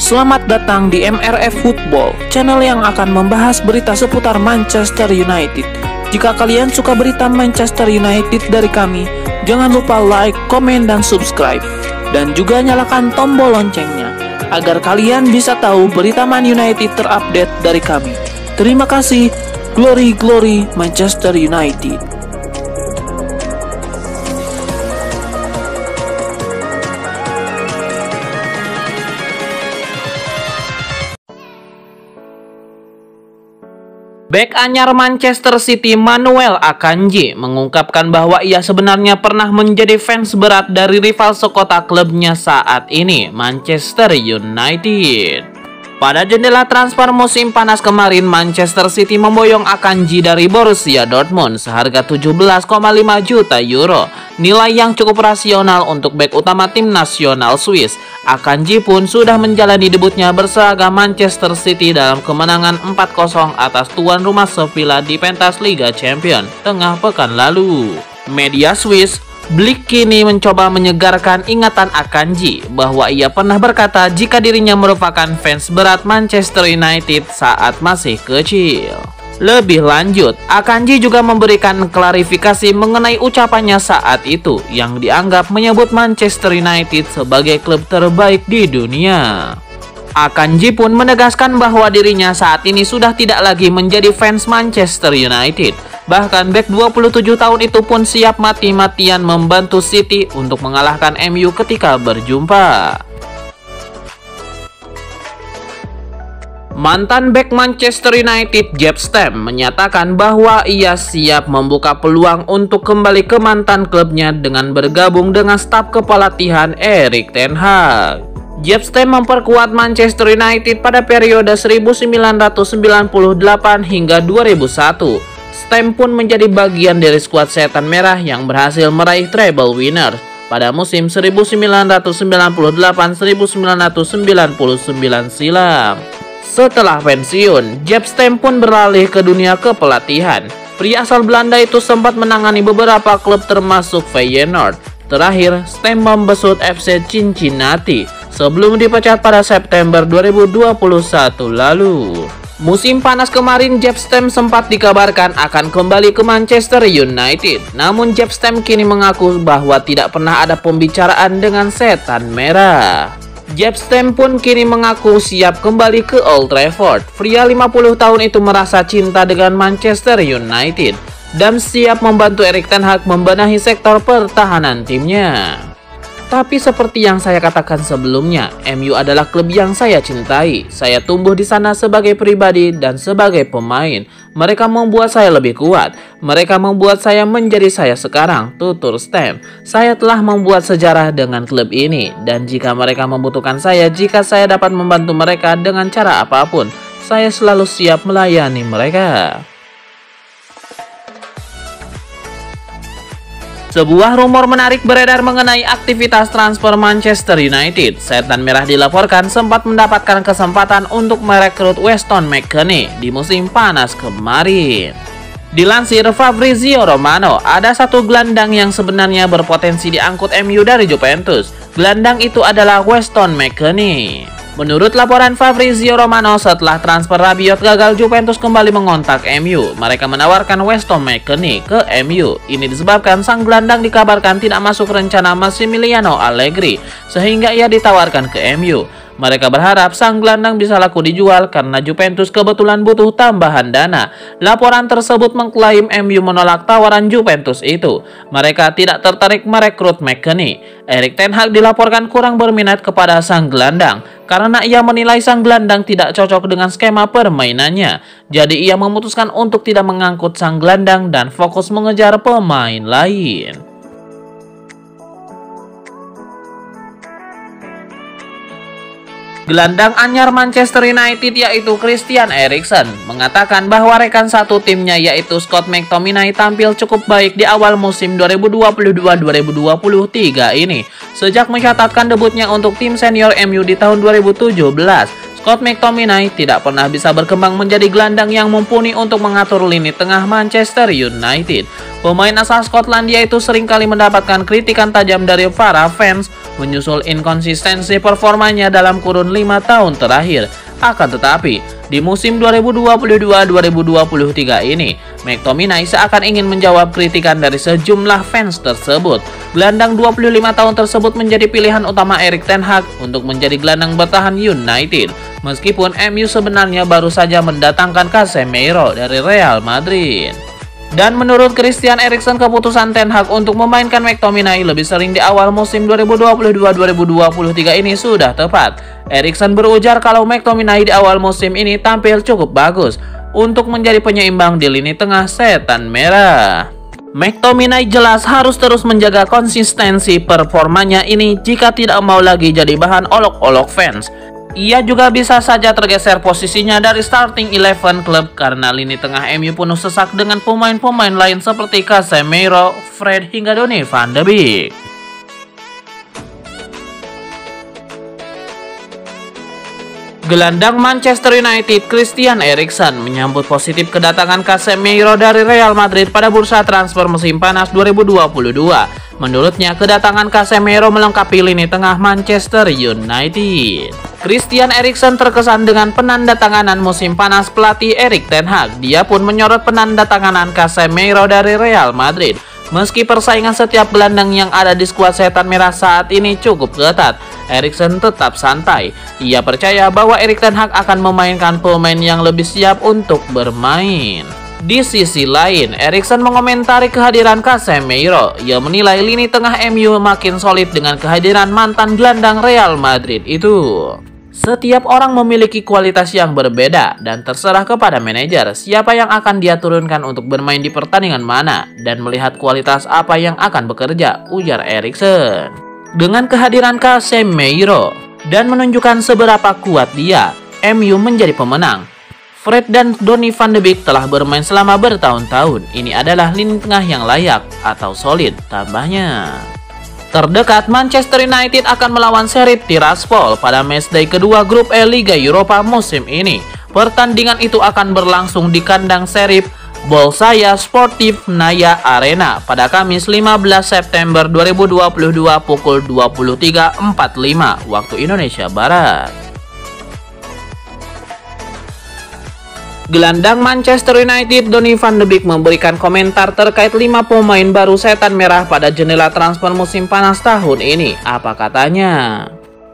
Selamat datang di MRF Football, channel yang akan membahas berita seputar Manchester United. Jika kalian suka berita Manchester United dari kami, jangan lupa like, komen, dan subscribe. Dan juga nyalakan tombol loncengnya, agar kalian bisa tahu berita Man United terupdate dari kami. Terima kasih, Glory Glory Manchester United. Bek anyar Manchester City Manuel Akanji mengungkapkan bahwa ia sebenarnya pernah menjadi fans berat dari rival sekota klubnya saat ini, Manchester United. Pada jendela transfer musim panas kemarin, Manchester City memboyong Akanji dari Borussia Dortmund seharga 17,5 juta euro, nilai yang cukup rasional untuk bek utama tim nasional Swiss. Akanji pun sudah menjalani debutnya berseragam Manchester City dalam kemenangan 4-0 atas tuan rumah Sevilla di pentas Liga Champions tengah pekan lalu. Media Swiss Blick kini mencoba menyegarkan ingatan Akanji bahwa ia pernah berkata jika dirinya merupakan fans berat Manchester United saat masih kecil. Lebih lanjut, Akanji juga memberikan klarifikasi mengenai ucapannya saat itu yang dianggap menyebut Manchester United sebagai klub terbaik di dunia. Akanji pun menegaskan bahwa dirinya saat ini sudah tidak lagi menjadi fans Manchester United. Bahkan bek 27 tahun itu pun siap mati-matian membantu City untuk mengalahkan MU ketika berjumpa. Mantan bek Manchester United Jaap Stam menyatakan bahwa ia siap membuka peluang untuk kembali ke mantan klubnya dengan bergabung dengan staf kepelatihan Erik ten Hag. Jaap Stam memperkuat Manchester United pada periode 1998 hingga 2001. Stam pun menjadi bagian dari skuad Setan Merah yang berhasil meraih treble winner pada musim 1998-1999 silam. Setelah pensiun, Jaap Stam pun beralih ke dunia kepelatihan. Pria asal Belanda itu sempat menangani beberapa klub termasuk Feyenoord. Terakhir, Stam membesut FC Cincinnati sebelum dipecat pada September 2021 lalu. Musim panas kemarin, Jaap Stam sempat dikabarkan akan kembali ke Manchester United. Namun Jaap Stam kini mengaku bahwa tidak pernah ada pembicaraan dengan Setan Merah. Jaap Stam pun kini mengaku siap kembali ke Old Trafford. Pria 50 tahun itu merasa cinta dengan Manchester United dan siap membantu Erik ten Hag membenahi sektor pertahanan timnya. Tapi seperti yang saya katakan sebelumnya, MU adalah klub yang saya cintai. Saya tumbuh di sana sebagai pribadi dan sebagai pemain. Mereka membuat saya lebih kuat. Mereka membuat saya menjadi saya sekarang, tutur Stam. Saya telah membuat sejarah dengan klub ini. Dan jika mereka membutuhkan saya, jika saya dapat membantu mereka dengan cara apapun, saya selalu siap melayani mereka. Sebuah rumor menarik beredar mengenai aktivitas transfer Manchester United. Setan Merah dilaporkan sempat mendapatkan kesempatan untuk merekrut Weston McKennie di musim panas kemarin. Dilansir Fabrizio Romano, ada satu gelandang yang sebenarnya berpotensi diangkut MU dari Juventus. Gelandang itu adalah Weston McKennie. Menurut laporan Fabrizio Romano, setelah transfer Rabiot gagal, Juventus kembali mengontak MU. Mereka menawarkan Weston McKennie ke MU. Ini disebabkan sang gelandang dikabarkan tidak masuk rencana Massimiliano Allegri, sehingga ia ditawarkan ke MU. Mereka berharap sang gelandang bisa laku dijual karena Juventus kebetulan butuh tambahan dana. Laporan tersebut mengklaim MU menolak tawaran Juventus itu. Mereka tidak tertarik merekrut McKennie. Erik ten Hag dilaporkan kurang berminat kepada sang gelandang karena ia menilai sang gelandang tidak cocok dengan skema permainannya. Jadi ia memutuskan untuk tidak mengangkut sang gelandang dan fokus mengejar pemain lain. Gelandang anyar Manchester United yaitu Christian Eriksen mengatakan bahwa rekan satu timnya yaitu Scott McTominay tampil cukup baik di awal musim 2022-2023 ini. Sejak mencatatkan debutnya untuk tim senior MU di tahun 2017, Scott McTominay tidak pernah bisa berkembang menjadi gelandang yang mumpuni untuk mengatur lini tengah Manchester United. Pemain asal Skotlandia itu seringkali mendapatkan kritikan tajam dari para fans menyusul inkonsistensi performanya dalam kurun 5 tahun terakhir. Akan tetapi, di musim 2022-2023 ini, McTominay seakan ingin menjawab kritikan dari sejumlah fans tersebut. Gelandang 25 tahun tersebut menjadi pilihan utama Erik ten Hag untuk menjadi gelandang bertahan United. Meskipun MU sebenarnya baru saja mendatangkan Casemiro dari Real Madrid. Dan menurut Christian Eriksen, keputusan Ten Hag untuk memainkan McTominay lebih sering di awal musim 2022-2023 ini sudah tepat. Eriksen berujar kalau McTominay di awal musim ini tampil cukup bagus untuk menjadi penyeimbang di lini tengah setan merah. McTominay jelas harus terus menjaga konsistensi performanya ini jika tidak mau lagi jadi bahan olok-olok fans. Ia juga bisa saja tergeser posisinya dari starting 11 klub karena lini tengah MU penuh sesak dengan pemain-pemain lain seperti Casemiro, Fred hingga Donny van de Beek. Gelandang Manchester United Christian Eriksen menyambut positif kedatangan Casemiro dari Real Madrid pada bursa transfer musim panas 2022. Menurutnya, kedatangan Casemiro melengkapi lini tengah Manchester United. Christian Eriksen terkesan dengan penandatanganan musim panas pelatih Erik ten Hag. Dia pun menyorot penandatanganan Casemiro dari Real Madrid. Meski persaingan setiap gelandang yang ada di skuad setan merah saat ini cukup ketat, Eriksen tetap santai. Ia percaya bahwa Erik ten Hag akan memainkan pemain yang lebih siap untuk bermain. Di sisi lain, Eriksen mengomentari kehadiran Casemiro. Ia menilai lini tengah MU makin solid dengan kehadiran mantan gelandang Real Madrid itu. Setiap orang memiliki kualitas yang berbeda dan terserah kepada manajer siapa yang akan dia turunkan untuk bermain di pertandingan mana dan melihat kualitas apa yang akan bekerja, ujar Eriksen. Dengan kehadiran Casemiro dan menunjukkan seberapa kuat dia, MU menjadi pemenang. Fred dan Donny van de Beek telah bermain selama bertahun-tahun. Ini adalah lini tengah yang layak atau solid, tambahnya. Terdekat, Manchester United akan melawan Sheriff Tiraspol pada matchday kedua grup E Liga Eropa musim ini. Pertandingan itu akan berlangsung di kandang Sheriff Bolsaya Sportif Naya Arena pada Kamis 15 September 2022 pukul 23.45 waktu Indonesia Barat. Gelandang Manchester United Donny van de Beek memberikan komentar terkait 5 pemain baru setan merah pada jendela transfer musim panas tahun ini. Apa katanya?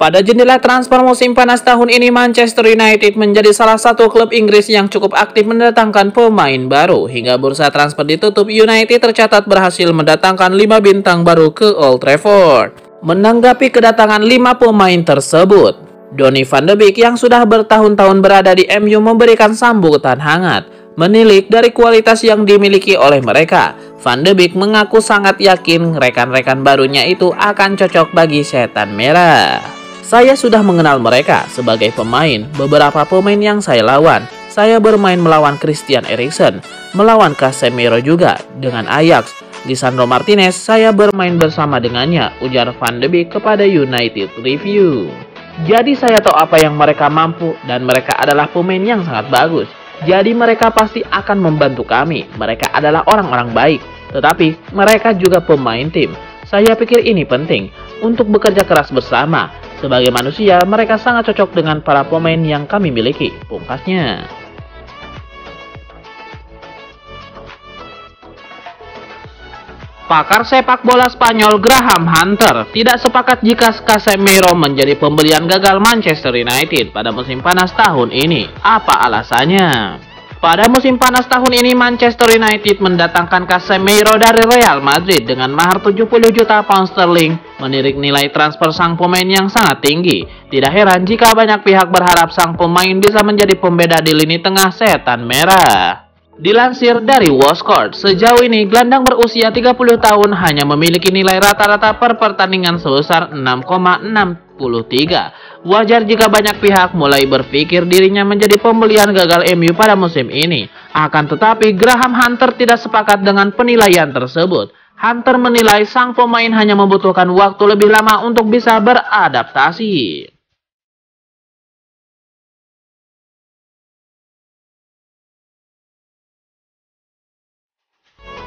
Pada jendela transfer musim panas tahun ini, Manchester United menjadi salah satu klub Inggris yang cukup aktif mendatangkan pemain baru. Hingga bursa transfer ditutup, United tercatat berhasil mendatangkan 5 bintang baru ke Old Trafford. Menanggapi kedatangan 5 pemain tersebut, Donny van de Beek yang sudah bertahun-tahun berada di MU memberikan sambutan hangat. Menilik dari kualitas yang dimiliki oleh mereka, Van de Beek mengaku sangat yakin rekan-rekan barunya itu akan cocok bagi setan merah. Saya sudah mengenal mereka sebagai pemain, beberapa pemain yang saya lawan. Saya bermain melawan Christian Eriksen, melawan Casemiro juga, dengan Ajax. Lisandro Martinez, saya bermain bersama dengannya, ujar Van de Beek kepada United Review. Jadi saya tahu apa yang mereka mampu dan mereka adalah pemain yang sangat bagus. Jadi mereka pasti akan membantu kami. Mereka adalah orang-orang baik, tetapi mereka juga pemain tim. Saya pikir ini penting untuk bekerja keras bersama. Sebagai manusia, mereka sangat cocok dengan para pemain yang kami miliki, pungkasnya. Pakar sepak bola Spanyol Graham Hunter tidak sepakat jika Casemiro menjadi pembelian gagal Manchester United pada musim panas tahun ini. Apa alasannya? Pada musim panas tahun ini, Manchester United mendatangkan Casemiro dari Real Madrid dengan mahar 70 juta pound sterling, menirik nilai transfer sang pemain yang sangat tinggi. Tidak heran jika banyak pihak berharap sang pemain bisa menjadi pembeda di lini tengah setan merah. Dilansir dari Watchcourt, sejauh ini gelandang berusia 30 tahun hanya memiliki nilai rata-rata per pertandingan sebesar 6,63. Wajar jika banyak pihak mulai berpikir dirinya menjadi pembelian gagal MU pada musim ini. Akan tetapi, Graham Hunter tidak sepakat dengan penilaian tersebut. Hunter menilai sang pemain hanya membutuhkan waktu lebih lama untuk bisa beradaptasi.